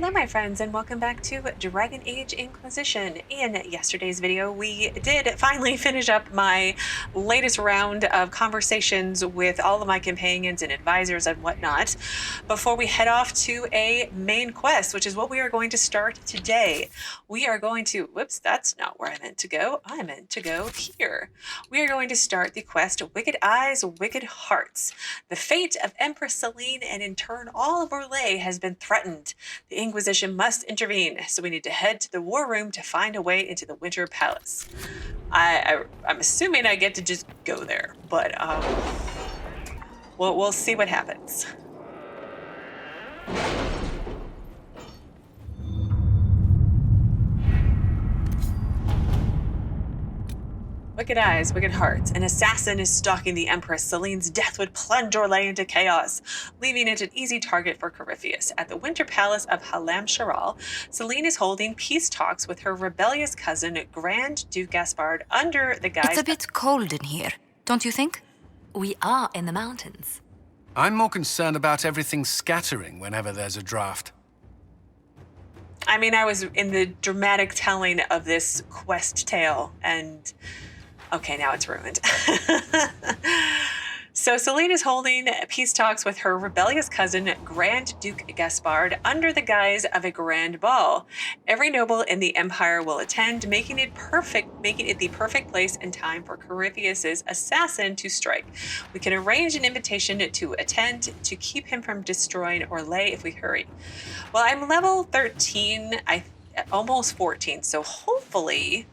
Hello my friends, and welcome back to Dragon Age Inquisition. In yesterday's video, we did finally finish up my latest round of conversations with all of my companions and advisors and whatnot before we head off to a main quest, which is what we are going to start today. We are going to, whoops, that's not where I meant to go. I meant to go here. We are going to start the quest Wicked Eyes, Wicked Hearts. The fate of Empress Celene and in turn all of Orlais has been threatened. The Inquisition must intervene, so we need to head to the war room to find a way into the Winter Palace. I'm assuming I get to just go there, but we'll see what happens. Wicked Eyes, Wicked Hearts. An assassin is stalking the Empress. Celene's death would plunge Orlais into chaos, leaving it an easy target for Corypheus. At the Winter Palace of Halamshiral, Celene is holding peace talks with her rebellious cousin, Grand Duke Gaspard, under the guise... It's a bit cold in here, don't you think? We are in the mountains. I'm more concerned about everything scattering whenever there's a draft. I mean, I was in the dramatic telling of this quest tale, and... okay, now it's ruined. So Celene is holding peace talks with her rebellious cousin, Grand Duke Gaspard, under the guise of a grand ball. Every noble in the Empire will attend, making it the perfect place and time for Corypheus's assassin to strike. We can arrange an invitation to attend to keep him from destroying Orlais if we hurry. Well, I'm level 13, almost 14, so hopefully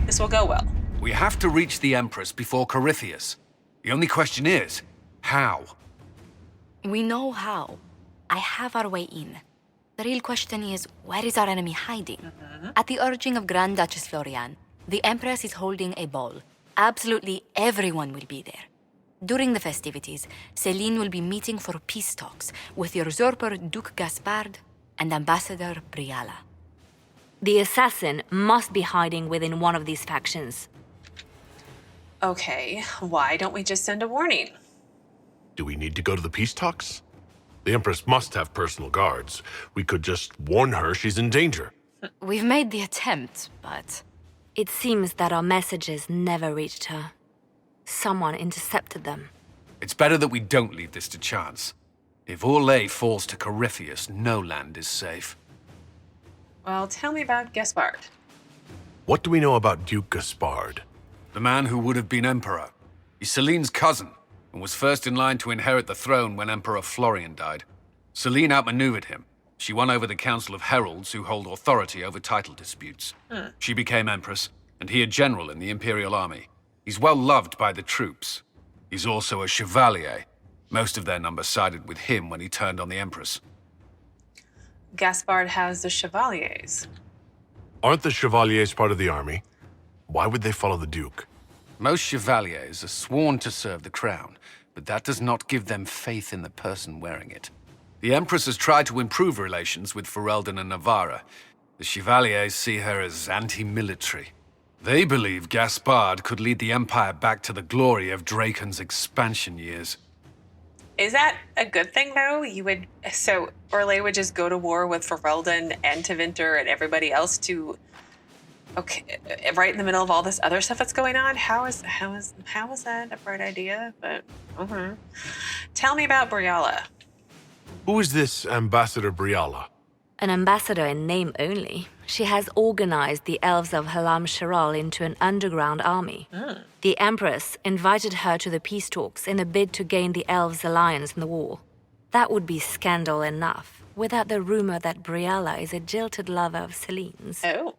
this will go well. We have to reach the Empress before Corypheus. The only question is, how? We know how. I have our way in. The real question is, where is our enemy hiding? At the urging of Grand Duchess Florianne, the Empress is holding a ball. Absolutely everyone will be there. During the festivities, Celene will be meeting for peace talks with usurper Duke Gaspard and Ambassador Briala. The assassin must be hiding within one of these factions. Okay, why don't we just send a warning? Do we need to go to the peace talks? The Empress must have personal guards. We could just warn her she's in danger. We've made the attempt, but it seems that our messages never reached her. Someone intercepted them. It's better that we don't leave this to chance. If Orlais falls to Corypheus, no land is safe. Well, tell me about Gaspard. What do we know about Duke Gaspard? The man who would have been Emperor. He's Celene's cousin, and was first in line to inherit the throne when Emperor Florian died. Celene outmaneuvered him. She won over the Council of Heralds, who hold authority over title disputes. She became Empress, and he a general in the Imperial Army. He's well loved by the troops. He's also a chevalier. Most of their number sided with him when he turned on the Empress. Gaspard has the Chevaliers. Aren't the Chevaliers part of the army? Why would they follow the Duke? Most chevaliers are sworn to serve the crown, but that does not give them faith in the person wearing it. The Empress has tried to improve relations with Ferelden and Navarra. The chevaliers see her as anti-military. They believe Gaspard could lead the Empire back to the glory of Draken's expansion years. Is that a good thing, though? So Orlais would just go to war with Ferelden and Tevinter and everybody else to... okay, right in the middle of all this other stuff that's going on? How is that a bright idea? But, Tell me about Briala. Who is this Ambassador Briala? An ambassador in name only. She has organized the elves of Halamshiral into an underground army. The Empress invited her to the peace talks in a bid to gain the elves' alliance in the war. That would be scandal enough, without the rumor that Briala is a jilted lover of Celene's. Oh.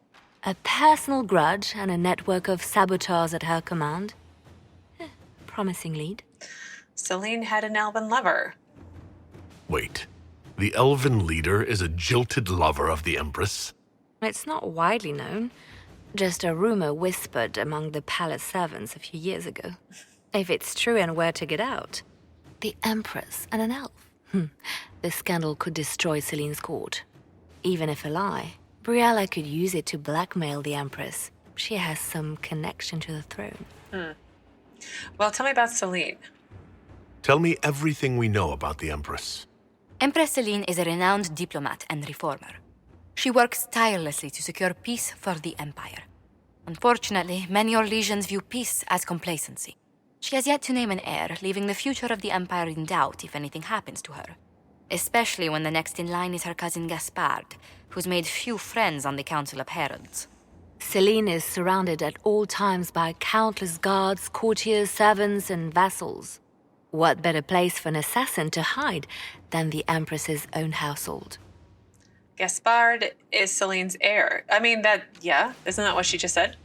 A personal grudge and a network of saboteurs at her command. Promising lead. Celene had an elven lover. Wait, the elven leader is a jilted lover of the Empress? It's not widely known. Just a rumor whispered among the palace servants a few years ago. If it's true and were to get out, the Empress and an elf. The scandal could destroy Celene's court. Even if a lie, Briala could use it to blackmail the Empress. She has some connection to the throne. Well, tell me about Celene. Tell me everything we know about the Empress. Empress Celene is a renowned diplomat and reformer. She works tirelessly to secure peace for the Empire. Unfortunately, many Orlesians view peace as complacency. She has yet to name an heir, leaving the future of the Empire in doubt if anything happens to her. Especially when the next in line is her cousin Gaspard, who's made few friends on the Council of Heralds. Celene is surrounded at all times by countless guards, courtiers, servants, and vassals. What better place for an assassin to hide than the Empress's own household? Gaspard is Celene's heir. Isn't that what she just said?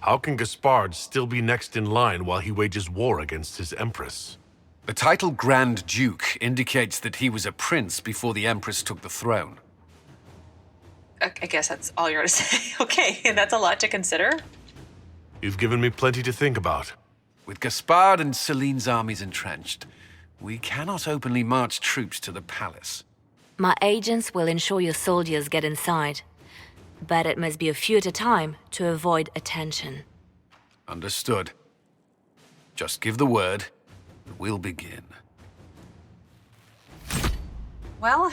How can Gaspard still be next in line while he wages war against his Empress? The title Grand Duke indicates that he was a prince before the Empress took the throne. I guess that's all you're to say. Okay, that's a lot to consider. You've given me plenty to think about. With Gaspard and Celene's armies entrenched, we cannot openly march troops to the palace. My agents will ensure your soldiers get inside, but it must be a few at a time to avoid attention. Understood. Just give the word, and we'll begin. Well,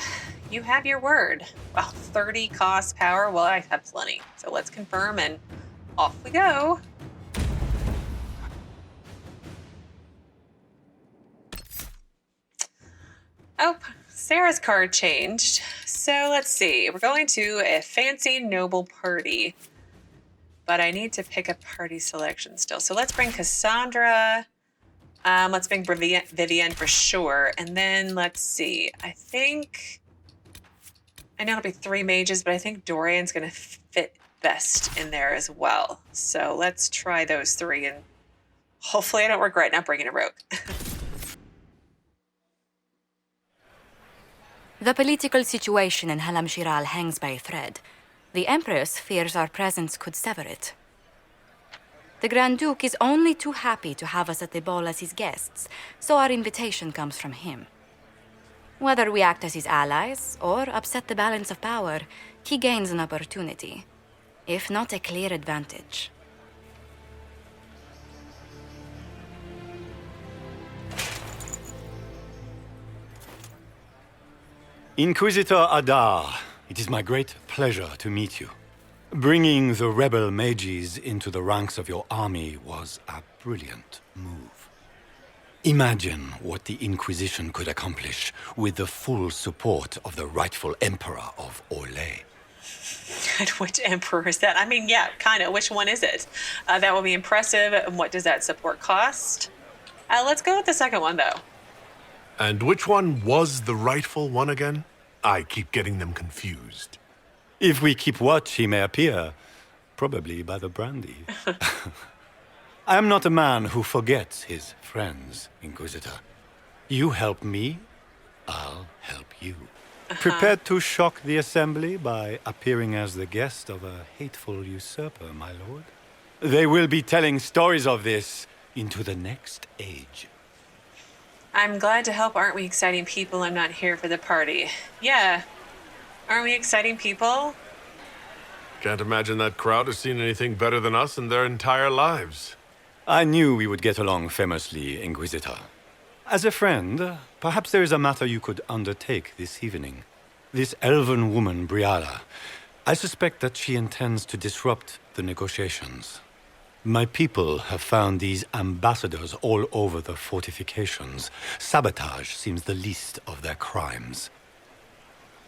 you have your word. Well, 30 cost power. Well, I have plenty. So let's confirm and off we go. Oh, Sarah's card changed. So let's see. We're going to a fancy noble party. But I need to pick a party selection still. So let's bring Cassandra. Let's bring Vivienne for sure. And then let's see. I know it'll be 3 mages, but I think Dorian's going to fit best in there as well. So let's try those 3, and hopefully I don't regret not bringing a rogue. The political situation in Halamshiral hangs by a thread. The Empress fears our presence could sever it. The Grand Duke is only too happy to have us at the ball as his guests, so our invitation comes from him. Whether we act as his allies or upset the balance of power, he gains an opportunity, if not a clear advantage. Inquisitor Adar, it is my great pleasure to meet you. Bringing the rebel mages into the ranks of your army was a brilliant move. Imagine what the Inquisition could accomplish with the full support of the rightful Emperor of Orlais. And which emperor is that? Kind of. Which one is it? That will be impressive. And what does that support cost? Let's go with the second one, though. And which one was the rightful one again? I keep getting them confused. If we keep watch, he may appear, probably by the brandy. I am not a man who forgets his friends, Inquisitor. You help me, I'll help you. Prepared to shock the Assembly by appearing as the guest of a hateful usurper, my lord? They will be telling stories of this into the next age. I'm glad to help. Aren't we exciting people? I'm not here for the party. Yeah. Aren't we exciting people? Can't imagine that crowd has seen anything better than us in their entire lives. I knew we would get along famously, Inquisitor. As a friend, perhaps there is a matter you could undertake this evening. This elven woman, Briala, I suspect that she intends to disrupt the negotiations. My people have found these ambassadors all over the fortifications. Sabotage seems the least of their crimes.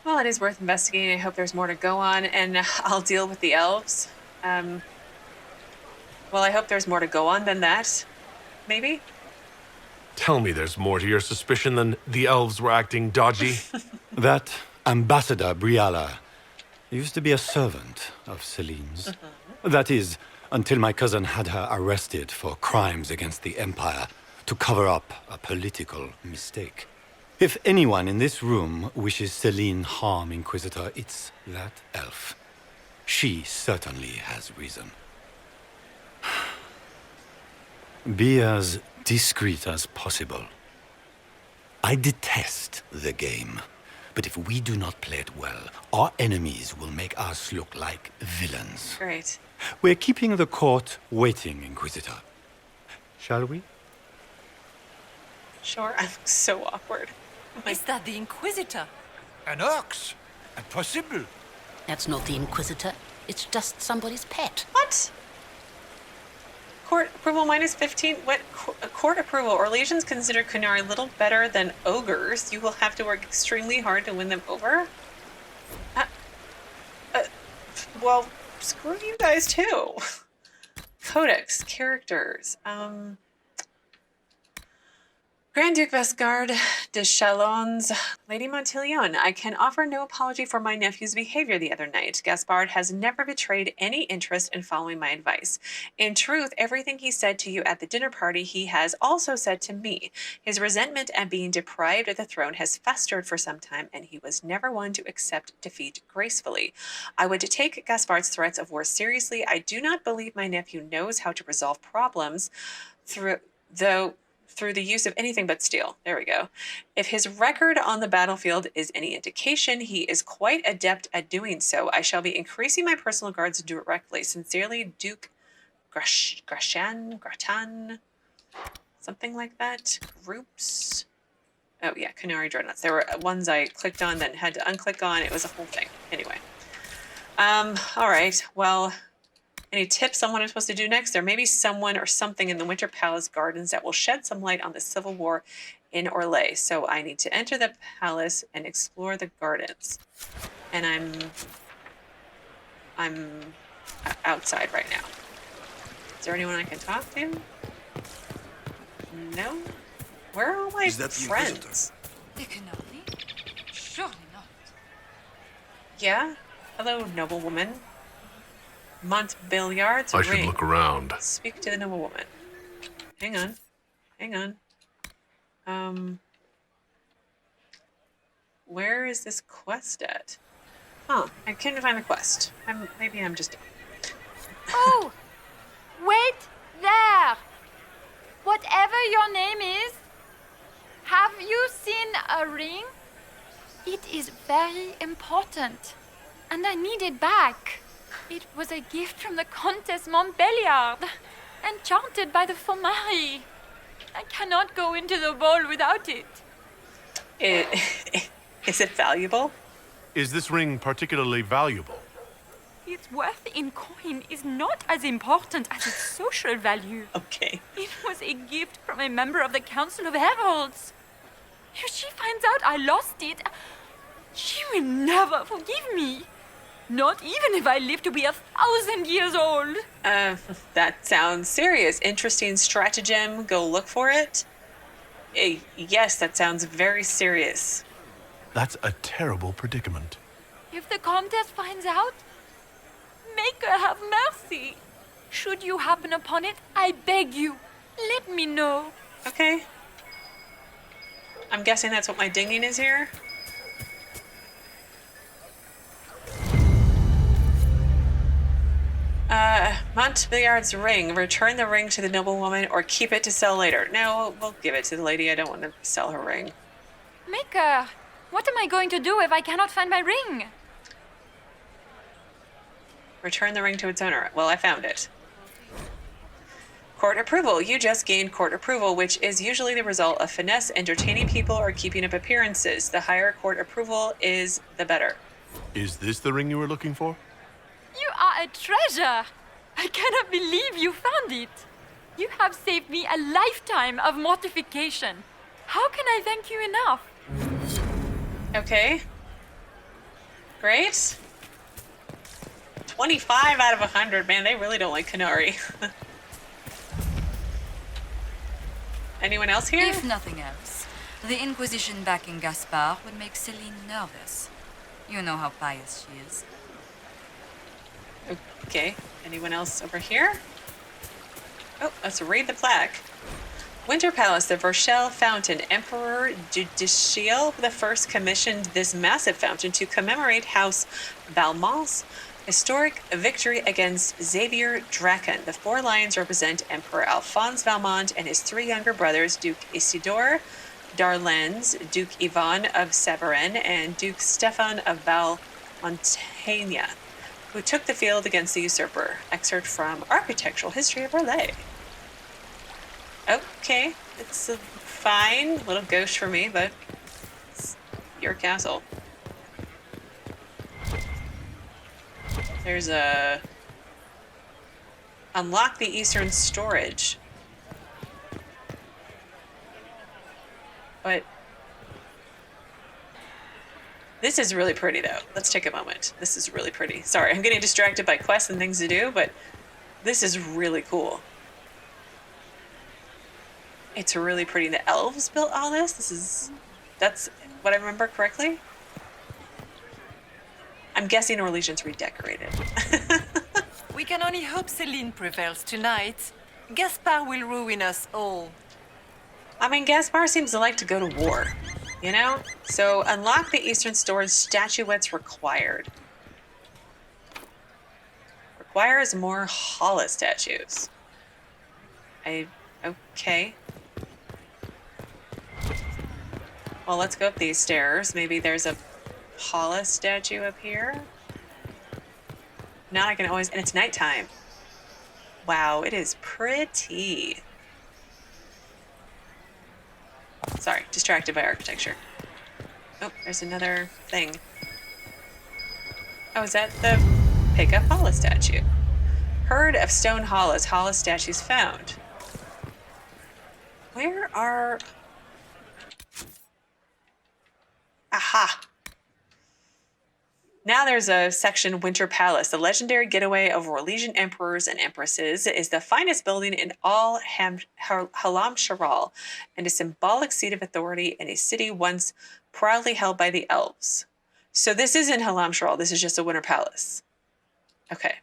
Well, it is worth investigating. I hope there's more to go on, and I'll deal with the elves. I hope there's more to go on than that. Maybe? Tell me there's more to your suspicion than the elves were acting dodgy. That Ambassador Briala used to be a servant of Celene's. That is, until my cousin had her arrested for crimes against the Empire to cover up a political mistake. If anyone in this room wishes Celene harm, Inquisitor, it's that elf. She certainly has reason. Be as discreet as possible. I detest the game, but if we do not play it well, our enemies will make us look like villains. Great. We're keeping the court waiting, Inquisitor. Shall we? Sure, I'm so awkward. Is that the Inquisitor? An ox? Impossible. That's not the Inquisitor. It's just somebody's pet. What? Court approval minus 15. What? Court approval. Orlesians consider Kunari little better than ogres. You will have to work extremely hard to win them over. Well, screw you guys too. Codex characters. Grand Duke Gaspard de Chalons, Lady Montilyet, I can offer no apology for my nephew's behavior the other night. Gaspard has never betrayed any interest in following my advice. In truth, everything he said to you at the dinner party, he has also said to me. His resentment at being deprived of the throne has festered for some time, and he was never one to accept defeat gracefully. I would take Gaspard's threats of war seriously. I do not believe my nephew knows how to resolve problems through the use of anything but steel. There we go. If his record on the battlefield is any indication, he is quite adept at doing so. I shall be increasing my personal guards directly. Sincerely, Duke Gratan, something like that. Groups. Oh yeah, Kunari Dreadnoughts. There were ones I clicked on, then had to unclick on. It was a whole thing. Anyway. All right. Well, any tips on what I'm supposed to do next? There may be someone or something in the Winter Palace gardens that will shed some light on the civil war in Orlais. So I need to enter the palace and explore the gardens. And I'm outside right now. Is there anyone I can talk to? No? Where are all my friends? They cannot be. Surely not. Yeah? Hello, noblewoman. Montbelliard's ring. I should look around. Speak to the noblewoman. Hang on. Where is this quest at? Huh, I couldn't find the quest. Maybe I'm just... Oh! Wait there! Whatever your name is, have you seen a ring? It is very important, and I need it back. It was a gift from the Countess Montbelliard, enchanted by the Fomari. I cannot go into the ball without it. Is it valuable? Is this ring particularly valuable? Its worth in coin is not as important as its social value. Okay. It was a gift from a member of the Council of Heralds. If she finds out I lost it, she will never forgive me. Not even if I live to be 1,000 years old. That sounds serious. Interesting stratagem. Go look for it. Yes, that sounds very serious. That's a terrible predicament. If the Comtesse finds out, make her have mercy. Should you happen upon it, I beg you, let me know. Okay. I'm guessing that's what my dinging is here. Montbelliard's ring. Return the ring to the noblewoman or keep it to sell later. No, we'll give it to the lady. I don't want to sell her ring. Maker, what am I going to do if I cannot find my ring? Return the ring to its owner. Well, I found it. Court approval. You just gained court approval, which is usually the result of finesse, entertaining people, or keeping up appearances. The higher court approval is, the better. Is this the ring you were looking for? You are a treasure. I cannot believe you found it. You have saved me a lifetime of mortification. How can I thank you enough? Okay. Great. 25 out of 100. Man, they really don't like Kunari. Anyone else here? If nothing else, the Inquisition backing Gaspard would make Celene nervous. You know how pious she is. Okay. Anyone else over here? Oh, let's read the plaque. Winter Palace, the Verchel Fountain. Emperor Duchess the First commissioned this massive fountain to commemorate House Valmont's historic victory against Xavier Draken. The 4 lions represent Emperor Alphonse Valmont and his 3 younger brothers, Duke Isidore d'Arlennes, Duke Ivan of Savarin, and Duke Stefan of Valmontaigne, who took the field against the usurper. Excerpt from Architectural History of Orlais. Okay, it's fine. A little gauche for me, but your castle. There's a... Unlock the eastern storage. But... This is really pretty, though. Let's take a moment. This is really pretty. Sorry, I'm getting distracted by quests and things to do, but this is really cool. It's really pretty. The elves built all this? That's what I remember correctly? I'm guessing Orlesian's redecorated. We can only hope Celene prevails tonight. Gaspard will ruin us all. I mean, Gaspard seems to like to go to war, you know? So, unlock the eastern storage, statuettes required. Requires more Halla statues. Okay. Well, let's go up these stairs. Maybe there's a Halla statue up here. Now I can always... And it's nighttime. Wow, it is pretty. Sorry, distracted by architecture. Oh, there's another thing. Oh, is that the pick up Halla statue? Herd of stone Hallas. Halla statues found. Where are... Aha! Now there's a section, Winter Palace. The legendary getaway of Orlesian emperors and empresses is the finest building in all Halamshiral and a symbolic seat of authority in a city once proudly held by the elves. So this isn't Halamshiral. This is just a Winter Palace. Okay.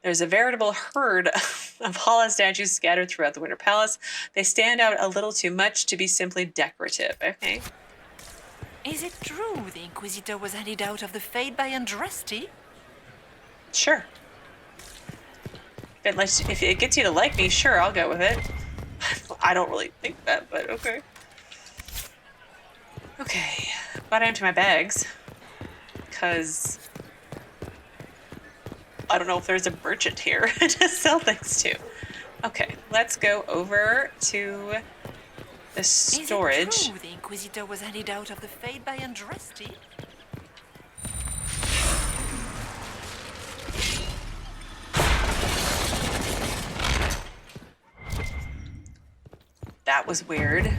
There's a veritable herd of Halla statues scattered throughout the Winter Palace. They stand out a little too much to be simply decorative. Okay. Is it true the Inquisitor was handed out of the Fade by Andraste? Sure. If it gets you to like me, sure, I'll go with it. I don't really think that, but okay. Okay. Got into my bags. Because... I don't know if there's a merchant here to sell things to. Okay, let's go over to the storage. Is it true the Inquisitor was handed out of the Fade by Andraste? That was weird.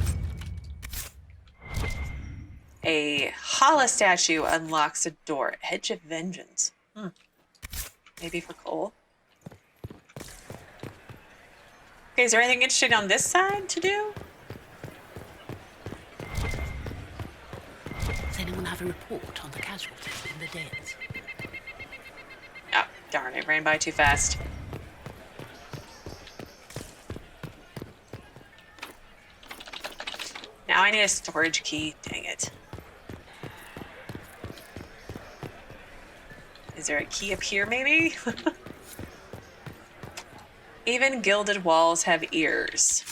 A Halla statue unlocks a door. Edge of Vengeance. Maybe for Cole. Okay, is there anything interesting on this side to do? Does anyone have a report on the casualties and the deaths? Oh, darn, it ran by too fast. Now I need a storage key. Dang it. Is there a key up here, maybe? Even gilded walls have ears.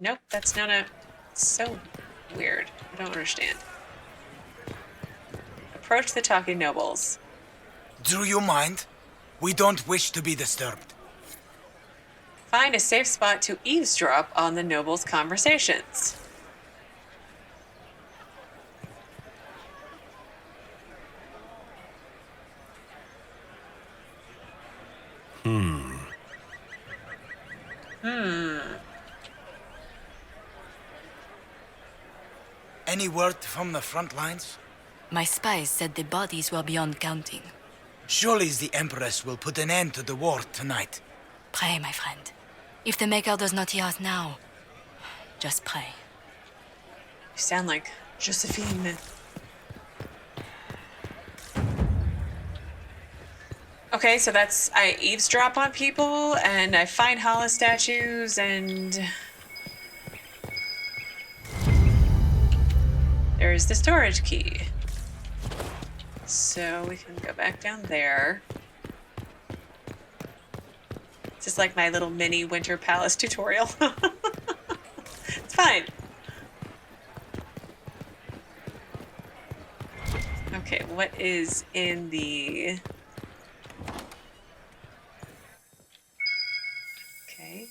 Nope, that's not a... So weird. I don't understand. Approach the talking nobles. Do you mind? We don't wish to be disturbed. Find a safe spot to eavesdrop on the nobles' conversations. Any word from the front lines? My spies said the bodies were beyond counting. Surely the Empress will put an end to the war tonight. Pray, my friend. If the Maker does not hear us now, just pray. You sound like Josephine. Okay, so that's... I eavesdrop on people, and I find Halla statues, and... There's the storage key. So we can go back down there. This is like my little mini Winter Palace tutorial. It's fine. Okay, what is in the... Okay.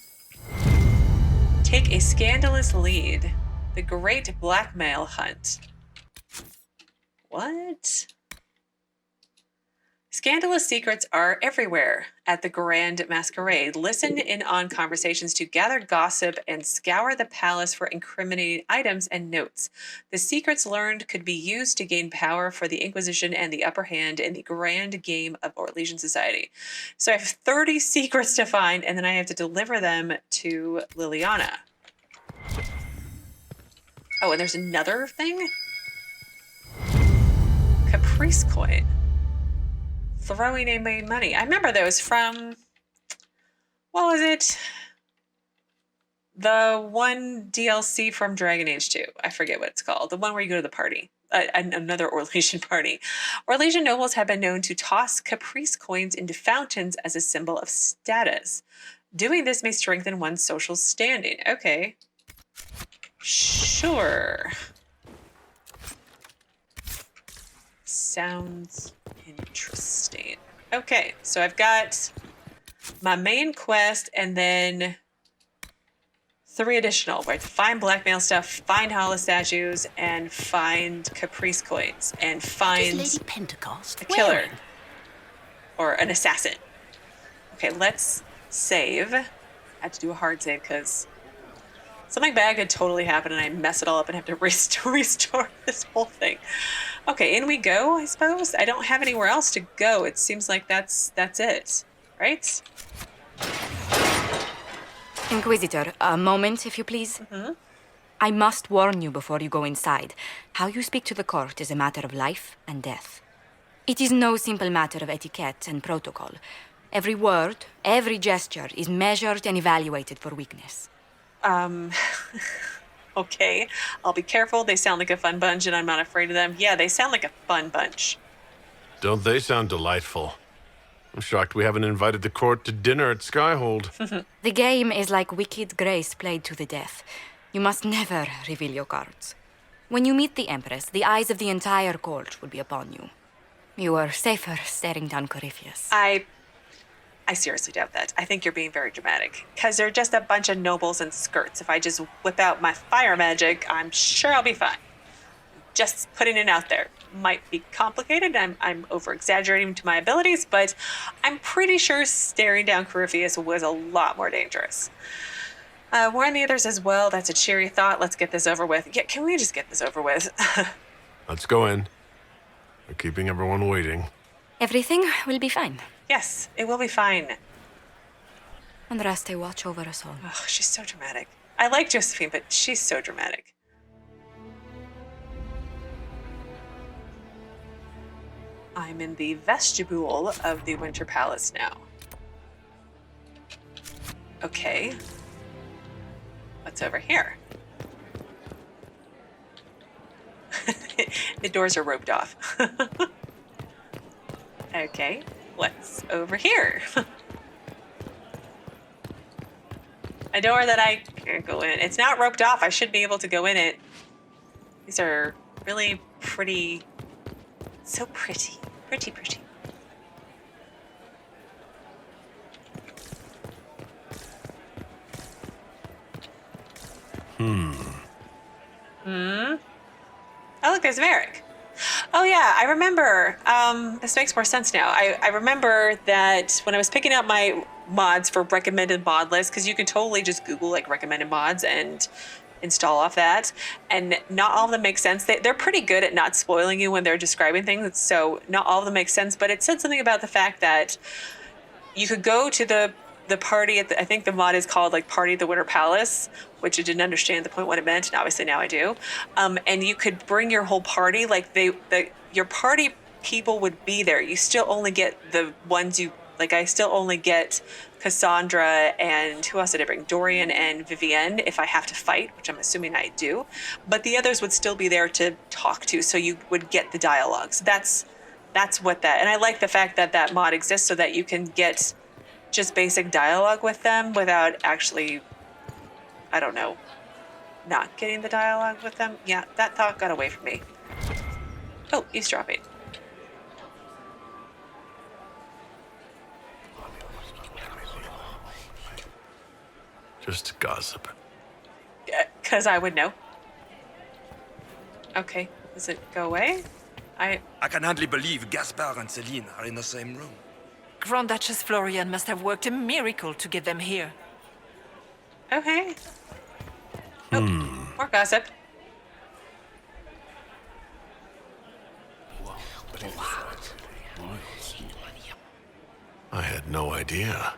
Take a scandalous lead. The Great Blackmail Hunt. What? Scandalous secrets are everywhere at the Grand Masquerade. Listen in on conversations to gather gossip and scour the palace for incriminating items and notes. The secrets learned could be used to gain power for the Inquisition and the upper hand in the grand game of Orlesian society. So I have 30 secrets to find, and then I have to deliver them to Leliana. Oh, and there's another thing? Caprice coin. Throwing away money. I remember those from, what was it? The one DLC from Dragon Age 2. I forget what it's called. The one where you go to the party. Another Orlesian party. Orlesian nobles have been known to toss caprice coins into fountains as a symbol of status. Doing this may strengthen one's social standing. Okay. Sure. Sounds interesting. Okay, so I've got my main quest and then 3 additional, where I have to find blackmail stuff, find Halla statues, and find caprice coins, and find Lady Pentaghast a killer or an assassin. Okay, let's save. I had to do a hard save because something bad could totally happen and I mess it all up and have to restore this whole thing. Okay, in we go, I suppose. I don't have anywhere else to go. It seems like that's it, right? Inquisitor, a moment, if you please. I must warn you before you go inside. How you speak to the court is a matter of life and death. It is no simple matter of etiquette and protocol. Every word, every gesture is measured and evaluated for weakness. Okay, I'll be careful. They sound like a fun bunch and I'm not afraid of them. Yeah, they sound like a fun bunch. Don't they sound delightful? I'm shocked we haven't invited the court to dinner at Skyhold. The game is like Wicked Grace played to the death. You must never reveal your cards. When you meet the Empress, the eyes of the entire court will be upon you. You are safer staring down Corypheus. I seriously doubt that. I think you're being very dramatic. Because they're just a bunch of nobles in skirts. If I just whip out my fire magic, I'm sure I'll be fine. Just putting it out there. Might be complicated. I'm over-exaggerating to my abilities, but I'm pretty sure staring down Corypheus was a lot more dangerous. Warn the others as well. That's a cheery thought. Let's get this over with. Yeah, can we just get this over with? Let's go in. We're keeping everyone waiting. Everything will be fine. Yes, it will be fine. And Raste watch over us all. Oh, she's so dramatic. I like Josephine, but she's so dramatic. I'm in the vestibule of the Winter Palace now. Okay. What's over here? The doors are roped off. Okay, what's over here? A door that I can't go in. It's not roped off. I should be able to go in it. These are really pretty. So pretty. Pretty. Oh, look, there's Varric. Oh, yeah, I remember. This makes more sense now. I remember that when I was picking out my mods for recommended mod list, because you can totally just Google, like, recommended mods and install off that. And not all of them make sense. They're pretty good at not spoiling you when they're describing things, so not all of them make sense. But it said something about the fact that you could go to the party at I think the mod is called like Party at the Winter Palace, which I didn't understand at the point what it meant, and obviously now I do. And you could bring your whole party, like your party people would be there. You still only get the ones you like. I still only get Cassandra and who else did I bring? Dorian and Vivienne if I have to fight, which I'm assuming I do. But the others would still be there to talk to, so you would get the dialogues. That's what that. And I like the fact that that mod exists so that you can get just basic dialogue with them without actually, I don't know, not getting the dialogue with them. Yeah, that thought got away from me. Oh, eavesdropping. Just gossip. Because I would know. Okay, does it go away? I can hardly believe Gaspard and Celene are in the same room. Grand Duchess Florianne must have worked a miracle to get them here. Okay. Oh, more gossip. I had no idea.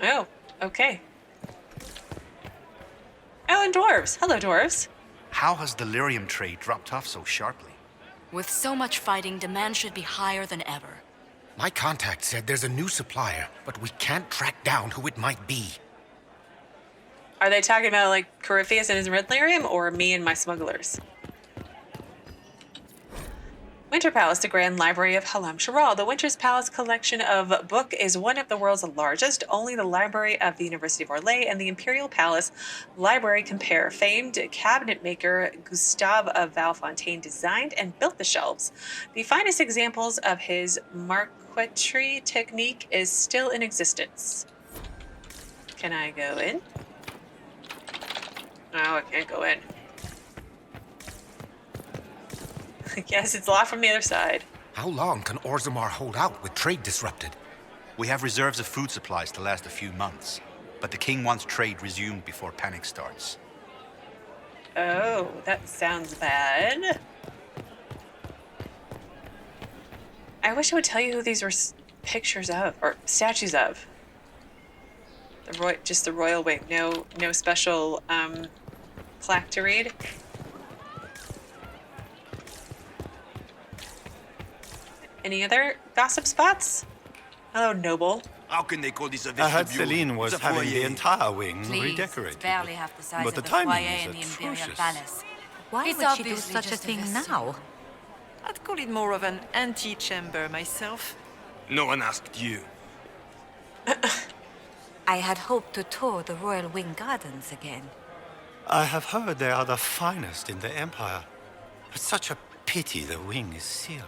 Oh, okay. Oh, and dwarves. Hello, dwarves. How has the lyrium trade dropped off so sharply? With so much fighting, demand should be higher than ever. My contact said there's a new supplier, but we can't track down who it might be. Are they talking about, like, Corypheus and his red lyrium, or me and my smugglers? Winter Palace, the Grand Library of Halamshiral. The Winter's Palace collection of book is one of the world's largest. Only the Library of the University of Orlais and the Imperial Palace Library compare. Famed cabinet maker Gustave of Valfontaine designed and built the shelves. The finest examples of his marquetry technique is still in existence. Can I go in? No, I can't go in. Yes, it's locked from the other side. How long can Orzammar hold out with trade disrupted? We have reserves of food supplies to last a few months, but the king wants trade resumed before panic starts. Oh, that sounds bad. I wish it would tell you who these were pictures of, or statues of. Just the royal wing. No special plaque to read. Any other gossip spots? Hello, noble. How can they call this a I heard vestibule? Celene was The having the foyer. entire wing Please, redecorated. it's barely half the size But the of the timing foyer is in the Imperial atrocious. Palace. Why It's would she do obviously such a just a thing vestibule. now? I'd call it more of an antechamber myself. No one asked you. I had hoped to tour the Royal Wing Gardens again. I have heard they are the finest in the Empire. It's such a pity the wing is sealed.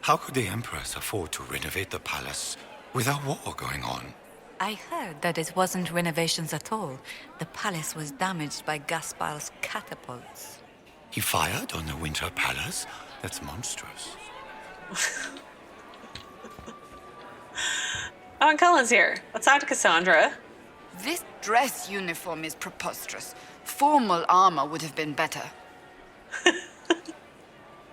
How could the Empress afford to renovate the palace with a war going on? I heard that it wasn't renovations at all. The palace was damaged by Gaspard's catapults. He fired on the Winter Palace? That's monstrous. Oh, and Cullen's here. Let's talk to Cassandra. This dress uniform is preposterous. Formal armor would have been better.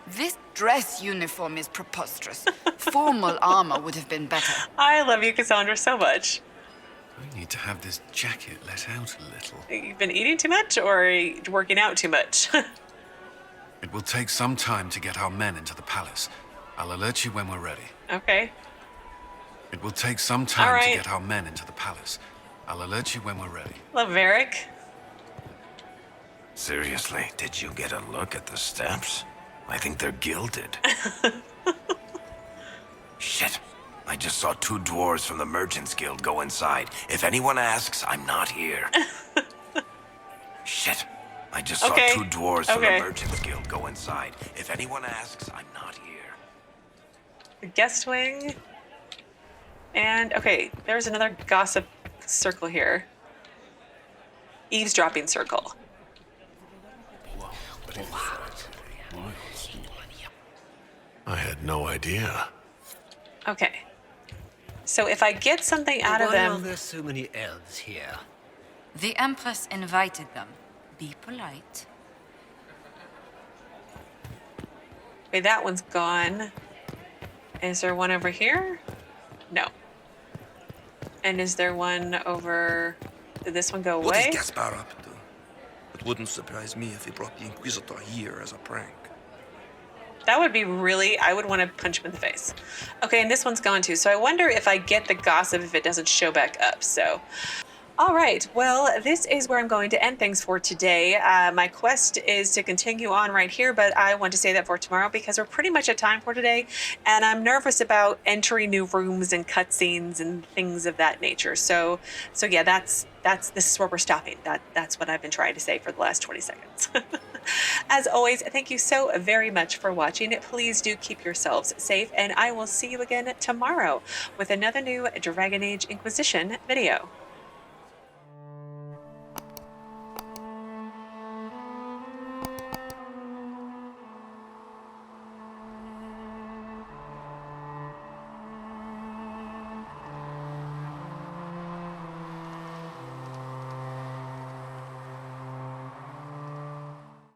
This dress uniform is preposterous. Formal armor would have been better. I love you, Cassandra, so much. I need to have this jacket let out a little. You've been eating too much or working out too much? It will take some time to get our men into the palace. I'll alert you when we're ready. Okay. It will take some time All right. to get our men into the palace. I'll alert you when we're ready. Love Varric. Seriously, did you get a look at the stamps? I think they're gilded. Shit. I just saw 2 dwarves from the Merchants Guild go inside. If anyone asks, I'm not here. Shit. I just saw 2 dwarves from the Merchants Guild go inside. If anyone asks, I'm not here. The guest wing. And, okay, there's another gossip circle here. Eavesdropping circle. I had no idea. Okay. So if I get something out of Why are them... there so many elves here? The Empress invited them. Be polite. Okay, that one's gone. Is there one over here? No. And is there one over... Did this one go away? What is Gaspard up to? It wouldn't surprise me if he brought the Inquisitor here as a prank. That would be really... I would want to punch him in the face. Okay, and this one's gone too. So I wonder if I get the gossip if it doesn't show back up. So... All right, well, this is where I'm going to end things for today. My quest is to continue on right here, but I want to say that for tomorrow because we're pretty much at time for today, and I'm nervous about entering new rooms and cutscenes and things of that nature. So yeah, this is where we're stopping. That's what I've been trying to say for the last 20 seconds. As always, thank you so very much for watching. Please do keep yourselves safe, and I will see you again tomorrow with another new Dragon Age Inquisition video.